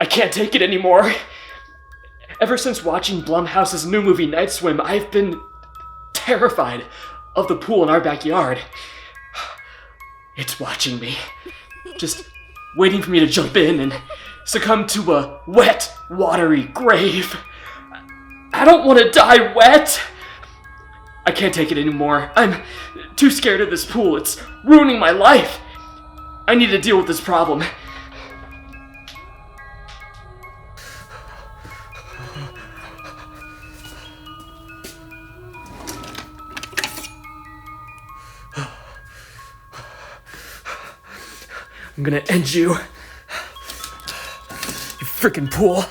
I can't take it anymore. Ever since watching Blumhouse's new movie Night Swim, I've been terrified of the pool in our backyard. It's watching me, just waiting for me to jump in and succumb to a wet, watery grave. I don't want to die wet. I can't take it anymore. I'm too scared of this pool. It's ruining my life. I need to deal with this problem. I'm gonna end you. You freaking pool.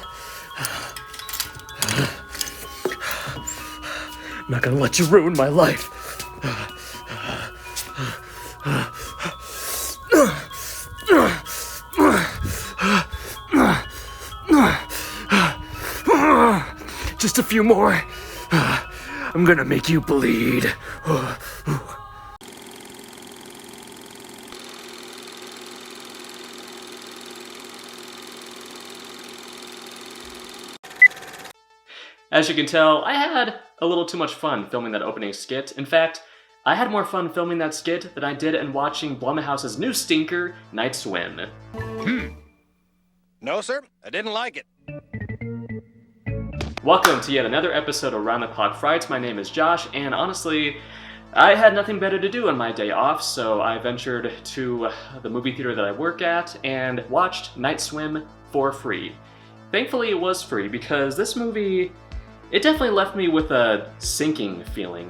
I'm not gonna let you ruin my life. Just a few more. I'm gonna make you bleed. As you can tell, I had a little too much fun filming that opening skit. In fact, I had more fun filming that skit than I did in watching Blumhouse's new stinker, Night Swim. No, sir, I didn't like it. Welcome to yet another episode of Round the Clock Frights. My name is Josh, and honestly, I had nothing better to do on my day off, so I ventured to the movie theater that I work at and watched Night Swim for free. Thankfully, it was free because this movie, it definitely left me with a sinking feeling.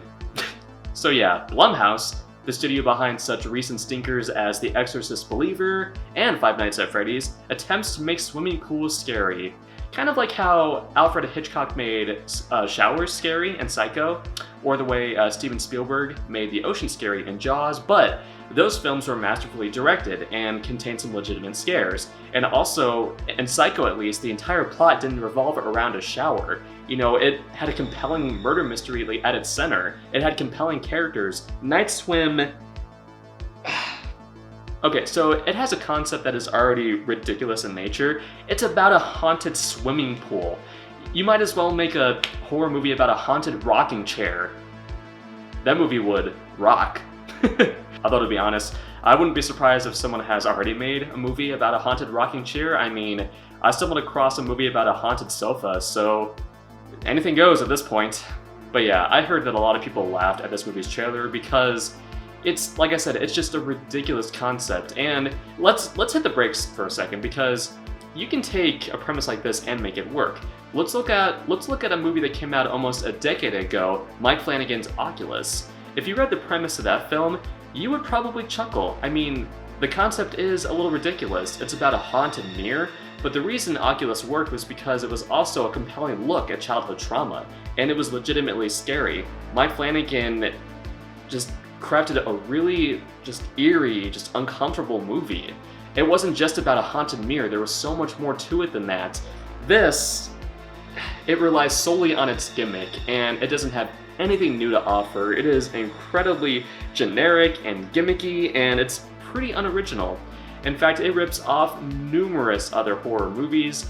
So yeah, Blumhouse, the studio behind such recent stinkers as The Exorcist Believer and Five Nights at Freddy's, attempts to make swimming pools scary. Kind of like how Alfred Hitchcock made showers scary in Psycho, or the way Steven Spielberg made the ocean scary in Jaws, but those films were masterfully directed and contained some legitimate scares. And also, in Psycho at least, the entire plot didn't revolve around a shower. You know, it had a compelling murder mystery at its center. It had compelling characters. Night Swim... Okay, so it has a concept that is already ridiculous in nature. It's about a haunted swimming pool. You might as well make a horror movie about a haunted rocking chair. That movie would rock. Although, to be honest, I wouldn't be surprised if someone has already made a movie about a haunted rocking chair. I mean, I stumbled across a movie about a haunted sofa, so anything goes at this point. But yeah, I heard that a lot of people laughed at this movie's trailer because it's, like I said, it's just a ridiculous concept. And let's hit the brakes for a second, because you can take a premise like this and make it work. Let's look at a movie that came out almost a decade ago, Mike Flanagan's Oculus. If you read the premise of that film, you would probably chuckle. I mean, the concept is a little ridiculous. It's about a haunted mirror, but the reason Oculus worked was because it was also a compelling look at childhood trauma, and it was legitimately scary. Mike Flanagan just crafted a really just eerie, just uncomfortable movie. It wasn't just about a haunted mirror, there was so much more to it than that. This, it relies solely on its gimmick, and it doesn't have anything new to offer. It is incredibly generic and gimmicky, and it's pretty unoriginal. In fact, it rips off numerous other horror movies.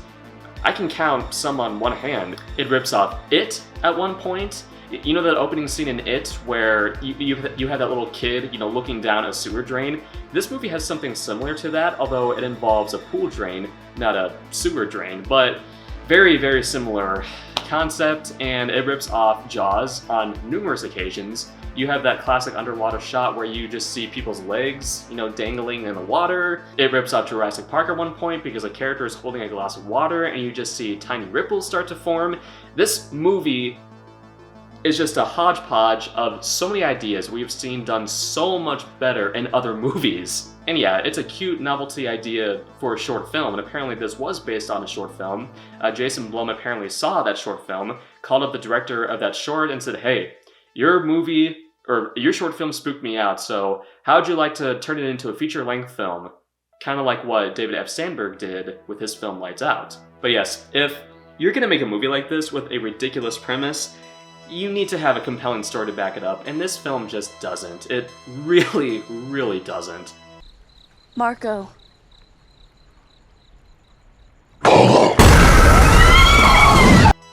I can count some on one hand. It rips off It at one point. You know that opening scene in It where you have that little kid, looking down a sewer drain? This movie has something similar to that, although it involves a pool drain, not a sewer drain, but very, very similar concept, and it rips off Jaws on numerous occasions. You have that classic underwater shot where you just see people's legs, dangling in the water. It rips off Jurassic Park at one point because a character is holding a glass of water and you just see tiny ripples start to form. This movie is just a hodgepodge of so many ideas we've seen done so much better in other movies. And yeah, it's a cute novelty idea for a short film, and apparently this was based on a short film. Jason Blum apparently saw that short film, called up the director of that short and said, "Hey, your short film spooked me out, so how'd you like to turn it into a feature-length film?" Kind of like what David F. Sandberg did with his film Lights Out. But yes, if you're gonna make a movie like this with a ridiculous premise, you need to have a compelling story to back it up, and this film just doesn't. It really, really doesn't. Marco.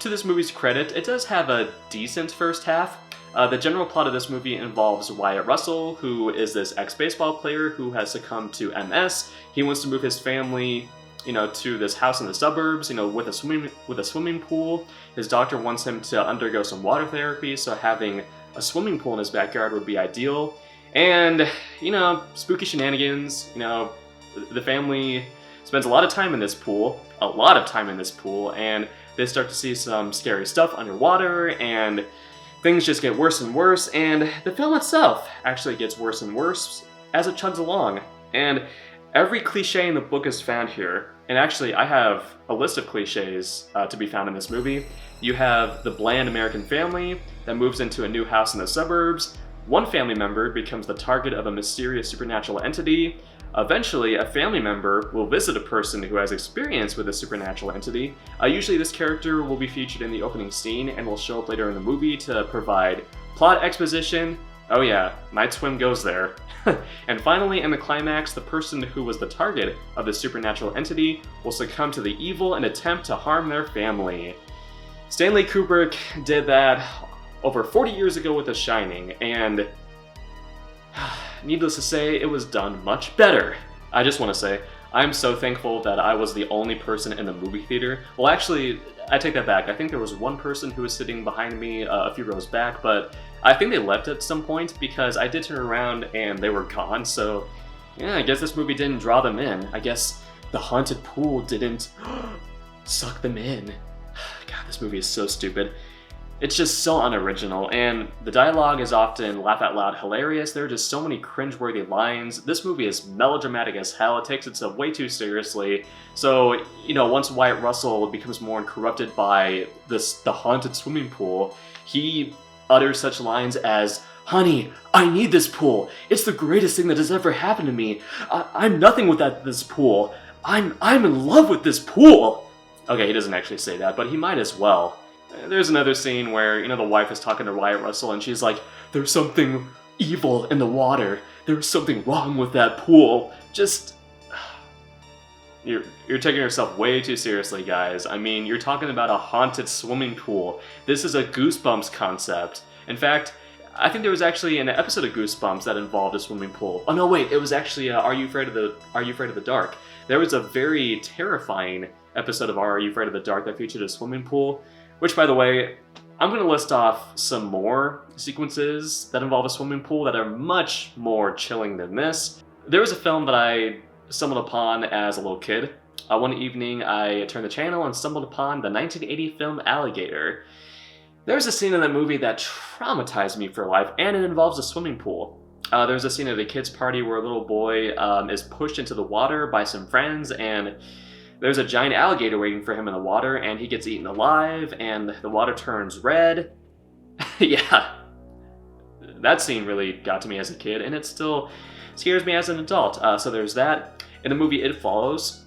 to this movie's credit, it does have a decent first half. The general plot of this movie involves Wyatt Russell, who is this ex-baseball player who has succumbed to MS. He wants to move his family, to this house in the suburbs, with a swimming pool. His doctor wants him to undergo some water therapy, so having a swimming pool in his backyard would be ideal. And, spooky shenanigans, the family spends a lot of time in this pool, and they start to see some scary stuff underwater, and things just get worse and worse, and the film itself actually gets worse and worse as it chugs along. And every cliche in the book is found here. And actually, I have a list of cliches to be found in this movie. You have the bland American family that moves into a new house in the suburbs. One family member becomes the target of a mysterious supernatural entity. Eventually, a family member will visit a person who has experience with a supernatural entity. Usually this character will be featured in the opening scene and will show up later in the movie to provide plot exposition. Oh yeah, Night Swim goes there. And finally, in the climax, the person who was the target of the supernatural entity will succumb to the evil and attempt to harm their family. Stanley Kubrick did that over 40 years ago with The Shining, and needless to say, it was done much better. I just want to say, I'm so thankful that I was the only person in the movie theater. Well, actually, I take that back. I think there was one person who was sitting behind me a few rows back, but I think they left at some point because I did turn around and they were gone, so yeah, I guess this movie didn't draw them in. I guess the haunted pool didn't suck them in. God, this movie is so stupid. It's just so unoriginal, and the dialogue is often laugh-out-loud hilarious. There are just so many cringeworthy lines. This movie is melodramatic as hell. It takes itself way too seriously. So, once Wyatt Russell becomes more corrupted by the haunted swimming pool, he utters such lines as, "Honey, I need this pool. It's the greatest thing that has ever happened to me. I'm nothing without this pool. I'm in love with this pool." Okay, he doesn't actually say that, but he might as well. There's another scene where, the wife is talking to Wyatt Russell and she's like, "There's something evil in the water. There's something wrong with that pool." Just... You're taking yourself way too seriously, guys. I mean, you're talking about a haunted swimming pool. This is a Goosebumps concept. In fact, I think there was actually an episode of Goosebumps that involved a swimming pool. Oh no, wait, it was actually Are You Afraid of the Dark? There was a very terrifying episode of Are You Afraid of the Dark that featured a swimming pool. Which, by the way, I'm going to list off some more sequences that involve a swimming pool that are much more chilling than this. There was a film that I stumbled upon as a little kid. One evening, I turned the channel and stumbled upon the 1980 film Alligator. There's a scene in that movie that traumatized me for life, and it involves a swimming pool. There's a scene at a kid's party where a little boy is pushed into the water by some friends, and there's a giant alligator waiting for him in the water, and he gets eaten alive, and the water turns red. Yeah, that scene really got to me as a kid, and it still scares me as an adult. So there's that. In the movie It Follows,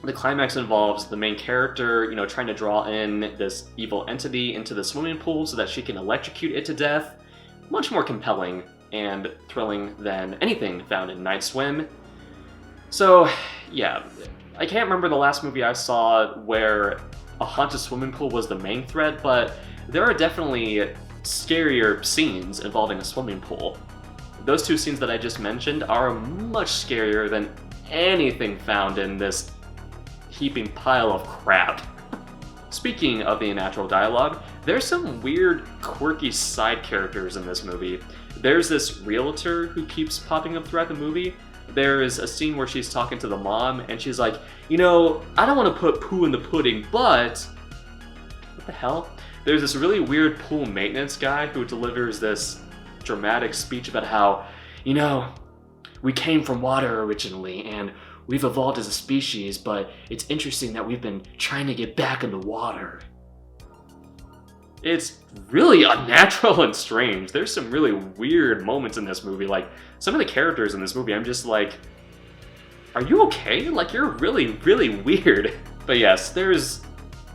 the climax involves the main character, trying to draw in this evil entity into the swimming pool so that she can electrocute it to death. Much more compelling and thrilling than anything found in Night Swim. So, yeah. I can't remember the last movie I saw where a haunted swimming pool was the main threat, but there are definitely scarier scenes involving a swimming pool. Those two scenes that I just mentioned are much scarier than anything found in this heaping pile of crap. Speaking of the unnatural dialogue, there's some weird, quirky side characters in this movie. There's this realtor who keeps popping up throughout the movie. There is a scene where she's talking to the mom, and she's like, I don't want to put poo in the pudding, but... What the hell? There's this really weird pool maintenance guy who delivers this dramatic speech about how, we came from water originally, and we've evolved as a species, but it's interesting that we've been trying to get back into water. It's really unnatural and strange. There's some really weird moments in this movie. Like, some of the characters in this movie, I'm just like, are you okay? Like, you're really, really weird. But yes, there's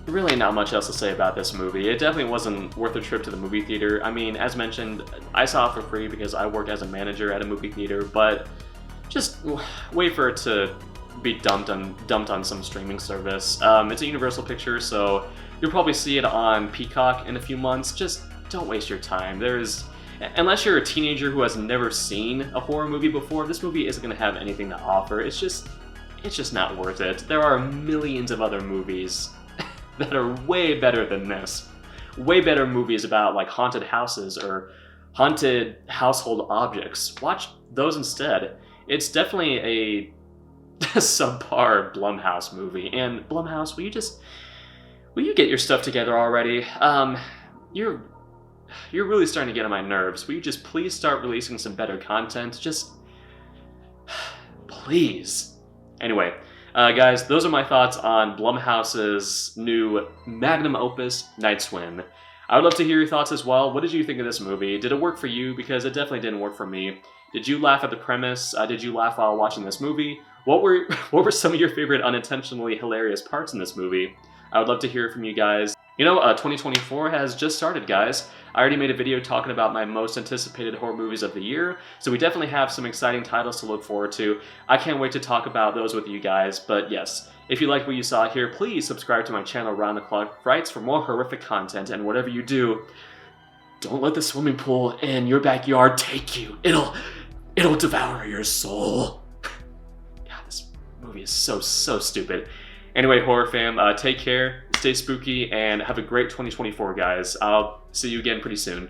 really not much else to say about this movie. It definitely wasn't worth a trip to the movie theater. I mean, as mentioned, I saw it for free because I work as a manager at a movie theater, but just wait for it to be dumped on some streaming service. It's a Universal picture, so You'll probably see it on Peacock in a few months. Just don't waste your time. Unless you're a teenager who has never seen a horror movie before, this movie isn't going to have anything to offer. It's just not worth it. There are millions of other movies that are way better than this. Way better movies about like haunted houses or haunted household objects. Watch those instead. It's definitely a subpar Blumhouse movie. And Blumhouse, will you get your stuff together already? You're really starting to get on my nerves. Will you just please start releasing some better content? Just please. Anyway, guys, those are my thoughts on Blumhouse's new magnum opus, Night Swim. I would love to hear your thoughts as well. What did you think of this movie? Did it work for you? Because it definitely didn't work for me. Did you laugh at the premise? Did you laugh while watching this movie? What were some of your favorite unintentionally hilarious parts in this movie? I would love to hear from you guys. 2024 has just started, guys. I already made a video talking about my most anticipated horror movies of the year, so we definitely have some exciting titles to look forward to. I can't wait to talk about those with you guys, but yes, if you liked what you saw here, please subscribe to my channel Round the Clock Frights for more horrific content, and whatever you do, don't let the swimming pool in your backyard take you. It'll devour your soul. God, this movie is so stupid. Anyway, horror fam, take care, stay spooky, and have a great 2024, guys. I'll see you again pretty soon.